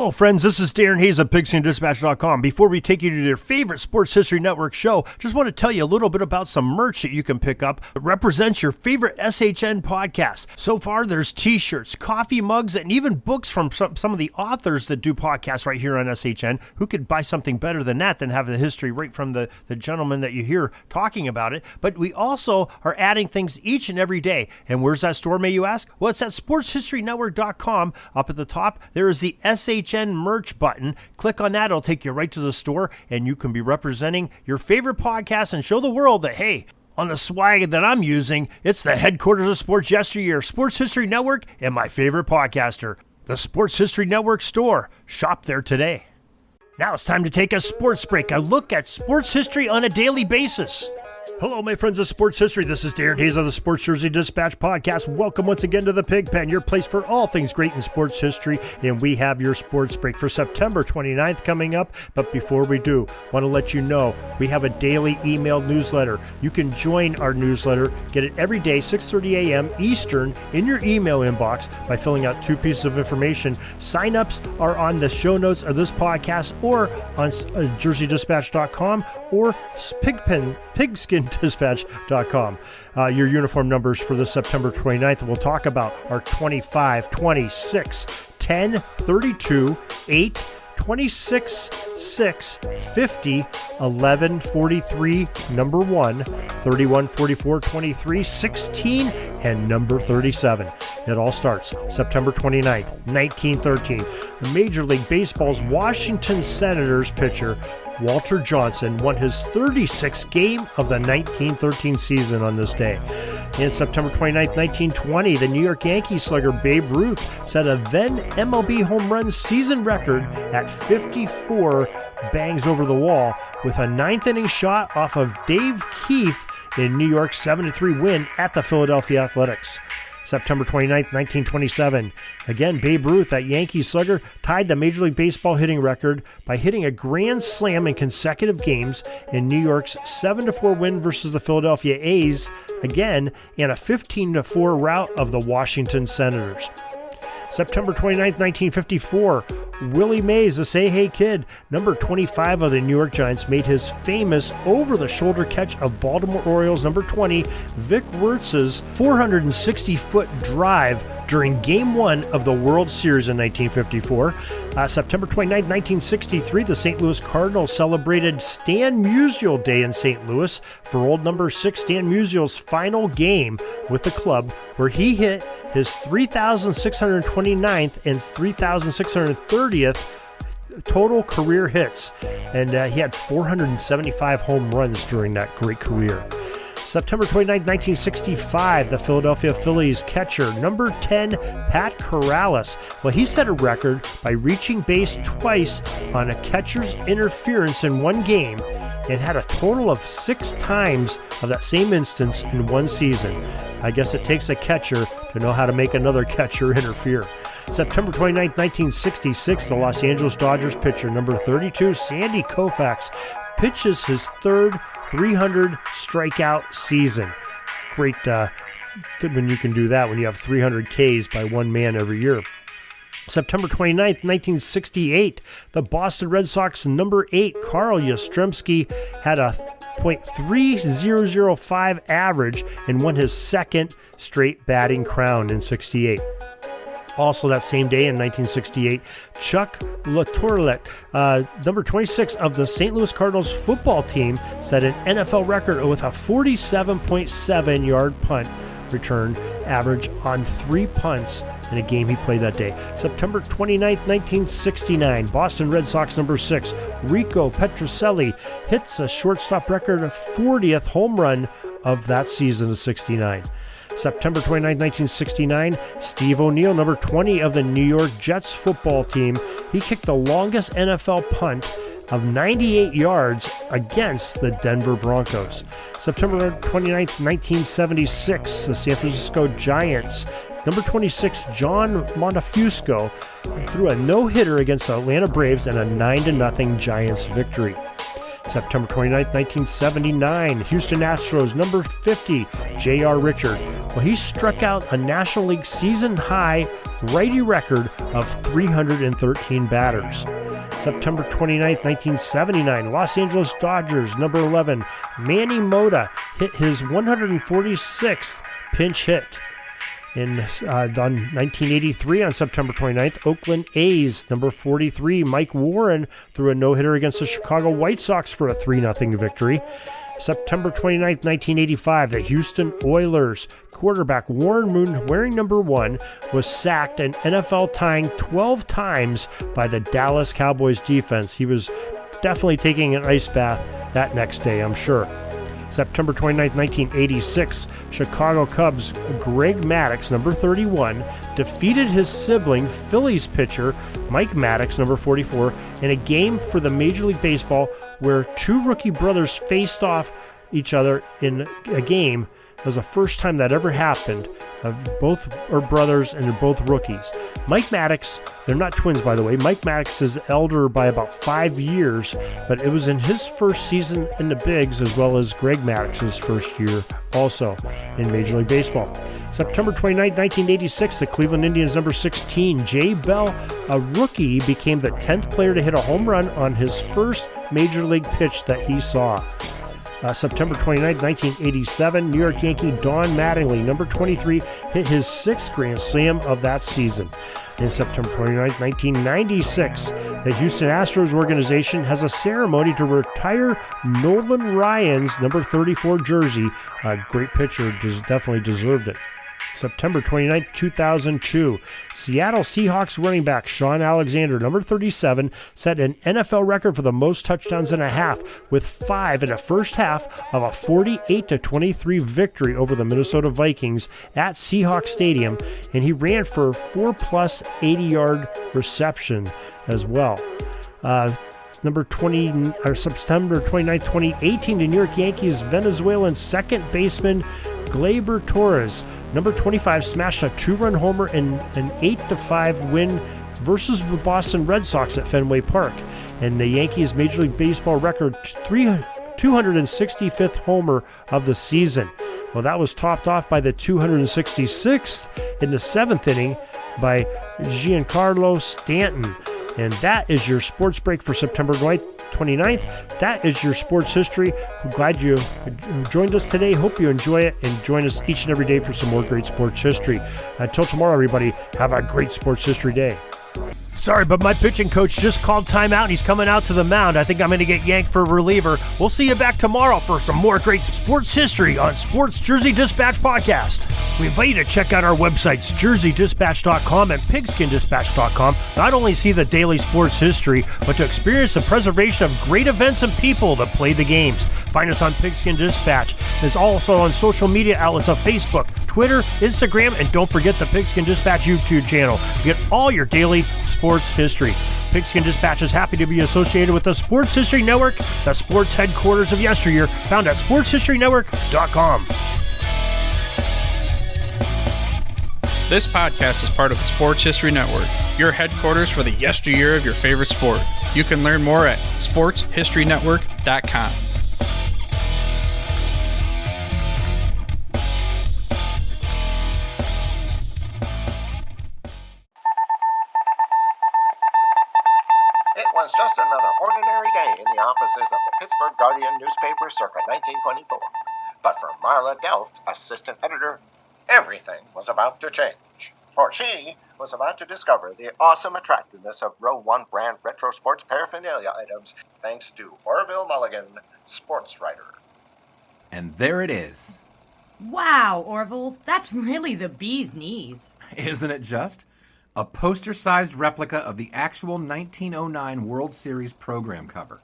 Hello, friends. This is Darren Hayes of Pigskin.com. Before we take you to your favorite Sports History Network show, just want to tell you a little bit about some merch that you can pick up that represents your favorite SHN podcast. So far, there's t-shirts, coffee mugs, and even books from some of the authors that do podcasts right here on SHN. Who could buy something better than that, than have the history right from the gentleman that you hear talking about it? But we also are adding things each and every day. And where's that store, may you ask? Well, it's at SportsHistoryNetwork.com. Up at the top, there is the SHN merch button. Click on that. It'll take you right to the store, and you can be representing your favorite podcast and show the world that, hey, on the swag that I'm using, it's the headquarters of sports yesteryear, Sports History Network, and my favorite podcaster, the Sports History Network store. Shop there today. Now it's time to take a sports break, a look at sports history on a daily basis. Hello, my friends of sports history. This is Darren Hayes of the Sports Jersey Dispatch podcast. Welcome once again to the Pig Pen, your place for all things great in sports history. And we have your sports break for September 29th coming up. But before we do, want to let you know we have a daily email newsletter. You can join our newsletter, get it every day, 6:30 a.m. Eastern, in your email inbox by filling out 2 pieces of information. Sign-ups are on the show notes of this podcast or on jerseydispatch.com or Pigskin.com. Your uniform numbers for the September 29th we'll talk about are 25, 26, 10, 32, 8, 26, 6, 50, 11, 43, number 1, 31, 44, 23, 16, and number 37. It all starts September 29th, 1913. Major League Baseball's Washington Senators pitcher Walter Johnson won his 36th game of the 1913 season on this day. In September 29, 1920, the New York Yankees slugger Babe Ruth set a then MLB home run season record at 54 bangs over the wall with a 9th-inning shot off of Dave Keefe in New York's 7-3 win at the Philadelphia Athletics. September 29, 1927. Again, Babe Ruth, that Yankees slugger, tied the Major League Baseball hitting record by hitting a grand slam in consecutive games in New York's 7-4 win versus the Philadelphia A's, again, and a 15-4 rout of the Washington Senators. September 29, 1954, Willie Mays, the Say Hey Kid, number 25 of the New York Giants, made his famous over-the-shoulder catch of Baltimore Orioles number 20, Vic Wertz's 460-foot drive during Game 1 of the World Series in 1954. September 29, 1963, the St. Louis Cardinals celebrated Stan Musial Day in St. Louis for old number 6 Stan Musial's final game with the club, where he hit his 3,629th and 3,630th total career hits, and he had 475 home runs during that great career. September 29, 1965, the Philadelphia Phillies catcher, number 10, Pat Corrales. Well, he set a record by reaching base twice on a catcher's interference in one game and had a total of 6 times of that same instance in one season. I guess it takes a catcher to know how to make another catcher interfere. September 29, 1966, the Los Angeles Dodgers pitcher, number 32, Sandy Koufax, pitches his third 300 strikeout season. Great when you can do that, when you have 300 Ks by one man every year. September 29, 1968, the Boston Red Sox number 8, Carl Yastrzemski, had a .3005 average and won his second straight batting crown in 68. Also that same day in 1968, Chuck LaTourette, number 26 of the St. Louis Cardinals football team, set an NFL record with a 47.7-yard punt return average on 3 punts in a game he played that day. September 29, 1969, Boston Red Sox number 6, Rico Petrocelli, hits a shortstop record of 40th home run of that season of 69. September 29, 1969, Steve O'Neill, number 20 of the New York Jets football team, he kicked the longest NFL punt of 98 yards against the Denver Broncos. September 29, 1976, the San Francisco Giants, number 26, John Montefusco, threw a no-hitter against the Atlanta Braves in a 9-0 Giants victory. September 29, 1979, Houston Astros, number 50, J.R. Richard. Well, he struck out a National League season-high righty record of 313 batters. September 29th, 1979, Los Angeles Dodgers, number 11, Manny Mota hit his 146th pinch hit. In 1983, on September 29th, Oakland A's, number 43, Mike Warren threw a no-hitter against the Chicago White Sox for a 3-0 victory. September 29th, 1985, the Houston Oilers quarterback Warren Moon, wearing number 1, was sacked an NFL-tying 12 times by the Dallas Cowboys defense. He was definitely taking an ice bath that next day, I'm sure. September 29th, 1986, Chicago Cubs Greg Maddux, number 31, defeated his sibling, Phillies pitcher Mike Maddux, number 44, in a game for the Major League Baseball where two rookie brothers faced off each other in a game. It was the first time that ever happened. Both are brothers and they're both rookies. Mike Maddux, they're not twins by the way. Mike Maddux is elder by about 5 years, but it was in his first season in the Bigs as well as Greg Maddox's first year also in Major League Baseball. September 29, 1986, the Cleveland Indians number 16, Jay Bell, a rookie, became the 10th player to hit a home run on his first Major League pitch that he saw. September 29, 1987, New York Yankee Don Mattingly, number 23, hit his 6th Grand Slam of that season. In September 29, 1996, the Houston Astros organization has a ceremony to retire Nolan Ryan's number 34 jersey. A great pitcher, definitely deserved it. September 29, 2002, Seattle Seahawks running back Sean Alexander, number 37, set an NFL record for the most touchdowns in a half with 5 in the first half of a 48-23 victory over the Minnesota Vikings at Seahawks Stadium, and he ran for 4+ 80-yard reception as well. September 29, 2018, the New York Yankees Venezuelan second baseman Gleyber Torres, number 25, smashed a 2-run homer in an 8-5 win versus the Boston Red Sox at Fenway Park, and the Yankees' Major League Baseball record 265th homer of the season. Well, that was topped off by the 266th in the 7th inning by Giancarlo Stanton. And that is your sports break for September 29th. That is your sports history. I'm glad you joined us today. Hope you enjoy it and join us each and every day for some more great sports history. Until tomorrow, everybody, have a great sports history day. Sorry, but my pitching coach just called timeout and he's coming out to the mound. I think I'm going to get yanked for a reliever. We'll see you back tomorrow for some more great sports history on Sports Jersey Dispatch Podcast. We invite you to check out our websites, jerseydispatch.com and pigskindispatch.com. Not only see the daily sports history, but to experience the preservation of great events and people that play the games. Find us on Pigskin Dispatch. It's also on social media outlets of Facebook, Twitter, Instagram, and don't forget the Pigskin Dispatch YouTube channel. Get all your daily sports history. Pigskin Dispatch is happy to be associated with the Sports History Network, the sports headquarters of yesteryear, found at sportshistorynetwork.com. This podcast is part of the Sports History Network, your headquarters for the yesteryear of your favorite sport. You can learn more at sportshistorynetwork.com. It was just another ordinary day in the offices of the Pittsburgh Guardian newspaper circa 1924. But for Marla Delft, assistant editor, everything was about to change. For she was about to discover the awesome attractiveness of Row 1 brand retro sports paraphernalia items thanks to Orville Mulligan, sports writer. And there it is. Wow, Orville, that's really the bee's knees. Isn't it just? A poster-sized replica of the actual 1909 World Series program cover.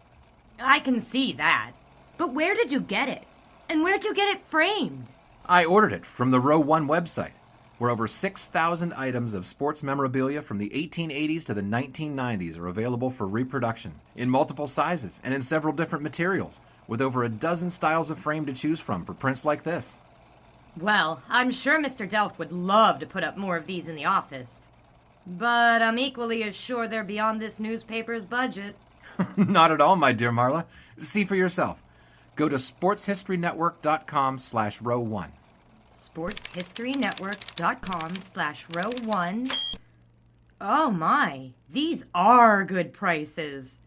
I can see that. But where did you get it? And where'd you get it framed? I ordered it from the Row 1 website, where over 6,000 items of sports memorabilia from the 1880s to the 1990s are available for reproduction, in multiple sizes and in several different materials, with over a dozen styles of frame to choose from for prints like this. Well, I'm sure Mr. Delft would love to put up more of these in the office. But I'm equally as sure they're beyond this newspaper's budget. Not at all, my dear Marla. See for yourself. Go to sportshistorynetwork.com/row1. sportshistorynetwork.com/row1. Oh my, these are good prices.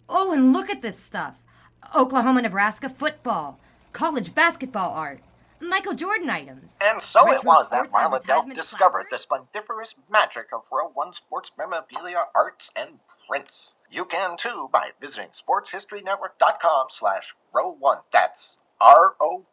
Oh, and look at this stuff. Oklahoma-Nebraska football, college basketball art, Michael Jordan items. And so it retro was that sports Marla Delft advertisement discovered the clapboards. splendiferous magic of Row 1 sports memorabilia, arts, and prints. You can too by visiting sportshistorynetwork.com/row1. That's ROW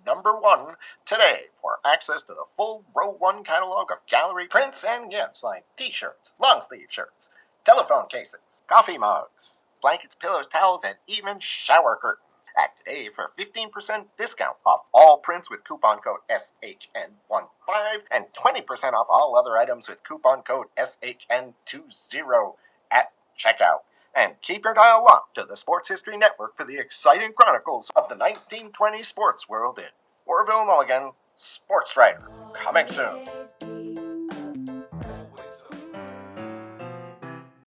number 1 today for access to the full Row 1 catalog of gallery prints and gifts like t-shirts, long-sleeve shirts, telephone cases, coffee mugs, blankets, pillows, towels, and even shower curtains. Act today for 15% discount off all prints with coupon code SHN15 and 20% off all other items with coupon code SHN20 at checkout. And keep your dial locked to the Sports History Network for the exciting chronicles of the 1920 sports world in Orville Mulligan, Sports Writer. Coming soon.